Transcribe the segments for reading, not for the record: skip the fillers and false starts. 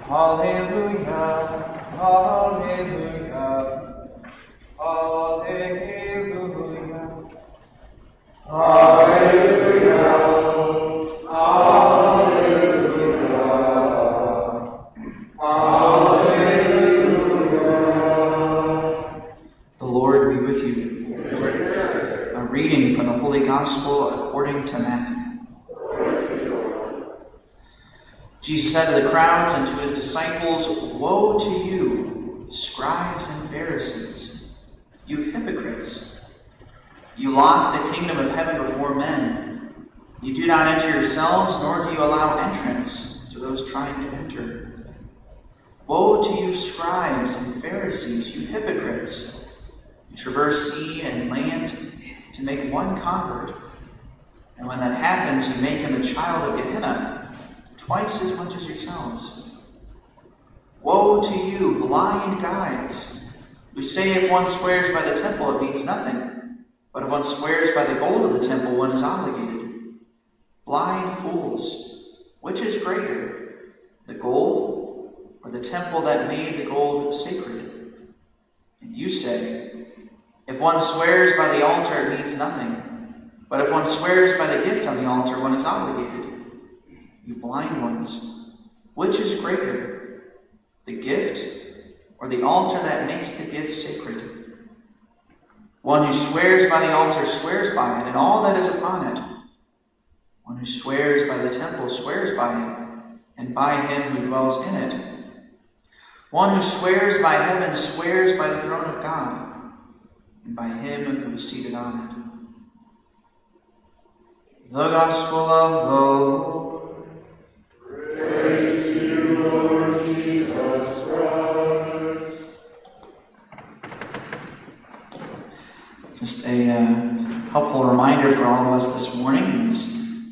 Hallelujah, hallelujah, hallelujah, hallelujah, hallelujah, hallelujah. The Lord be with you. A reading from the Holy Gospel according to Matthew. Jesus said to the crowds and to his disciples, "Woe to you, scribes and Pharisees, you hypocrites! You lock the kingdom of heaven before men. You do not enter yourselves, nor do you allow entrance to those trying to enter. Woe to you, scribes and Pharisees, you hypocrites! You traverse sea and land to make one convert, and when that happens, you make him a child of Gehenna, twice as much as yourselves. Woe to you, blind guides, who say if one swears by the temple, it means nothing, but if one swears by the gold of the temple, one is obligated. Blind fools, which is greater, the gold or the temple that made the gold sacred? And you say, if one swears by the altar, it means nothing, but if one swears by the gift on the altar, one is obligated. You blind ones, which is greater, the gift or the altar that makes the gift sacred? One who swears by the altar swears by it and all that is upon it. One who swears by the temple swears by it and by him who dwells in it. One who swears by heaven swears by the throne of God and by him who is seated on it." The Gospel of the Lord. Praise to you, Lord Jesus Christ. Just a helpful reminder for all of us this morning, these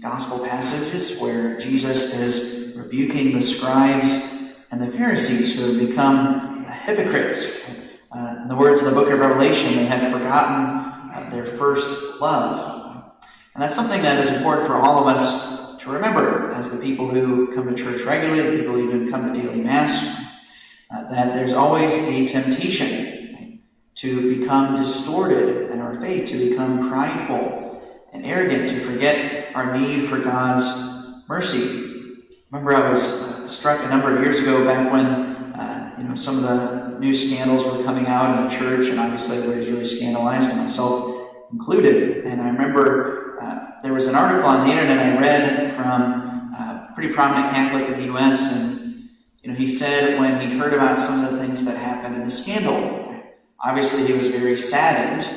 gospel passages where Jesus is rebuking the scribes and the Pharisees who have become hypocrites. In the words of the book of Revelation, they had forgotten their first love. And that's something that is important for all of us to remember as the people who come to church regularly, the people who even come to daily Mass, that there's always a temptation to become distorted in our faith, to become prideful and arrogant, to forget our need for God's mercy. Remember, I was struck a number of years ago back when some of the new scandals were coming out in the church, and obviously everybody was really scandalized, and myself included. And I remember there was an article on the internet I read from a pretty prominent Catholic in the U.S., and he said when he heard about some of the things that happened in the scandal, obviously he was very saddened,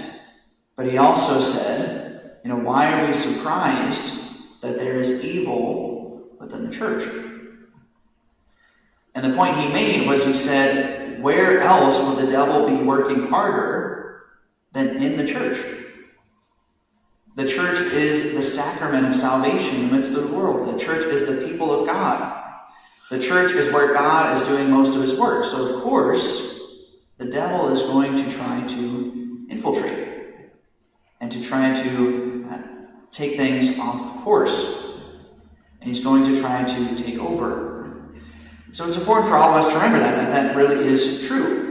but he also said, why are we surprised that there is evil within the church? And the point he made was, he said, where else would the devil be working harder than in the church? The church is the sacrament of salvation in the midst of the world. The church is the people of God. The church is where God is doing most of his work. So, of course, the devil is going to try to infiltrate and to try to take things off of course. And he's going to try to take over. So it's important for all of us to remember that really is true.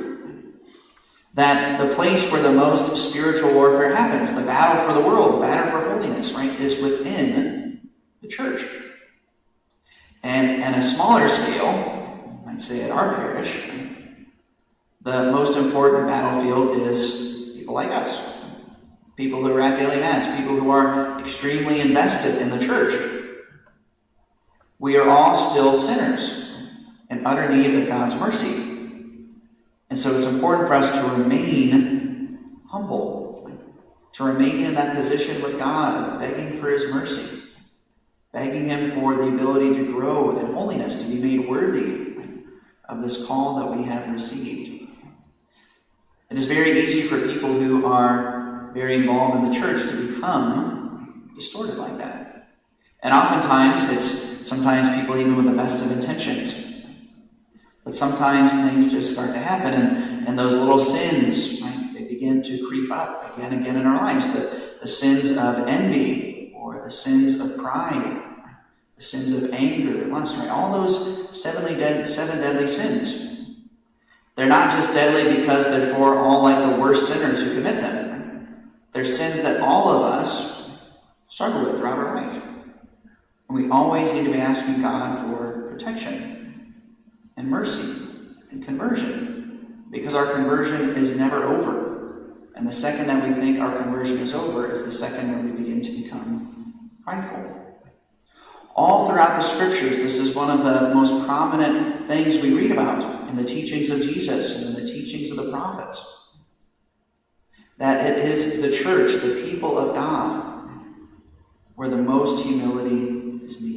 That the place where the most spiritual warfare happens, the battle for the world, the battle for holiness, is within the church. And on a smaller scale, I'd say at our parish, the most important battlefield is people like us. People who are at daily Mass, people who are extremely invested in the church. We are all still sinners in utter need of God's mercy. And so it's important for us to remain humble, to remain in that position with God of begging for his mercy, begging him for the ability to grow in holiness, to be made worthy of this call that we have received. It is very easy for people who are very involved in the church to become distorted like that. And oftentimes, sometimes people even with the best of intentions. But sometimes things just start to happen, and those little sins, they begin to creep up again and again in our lives. The sins of envy, or the sins of pride, the sins of anger, lust, right? All those seven deadly sins. They're not just deadly because they're for all like the worst sinners who commit them. Right? They're sins that all of us struggle with throughout our life. And we always need to be asking God for protection and mercy and conversion, because our conversion is never over. And the second that we think our conversion is over is the second that we begin to become prideful. All throughout the scriptures, this is one of the most prominent things we read about in the teachings of Jesus and in the teachings of the prophets. That it is the church, the people of God, where the most humility is needed.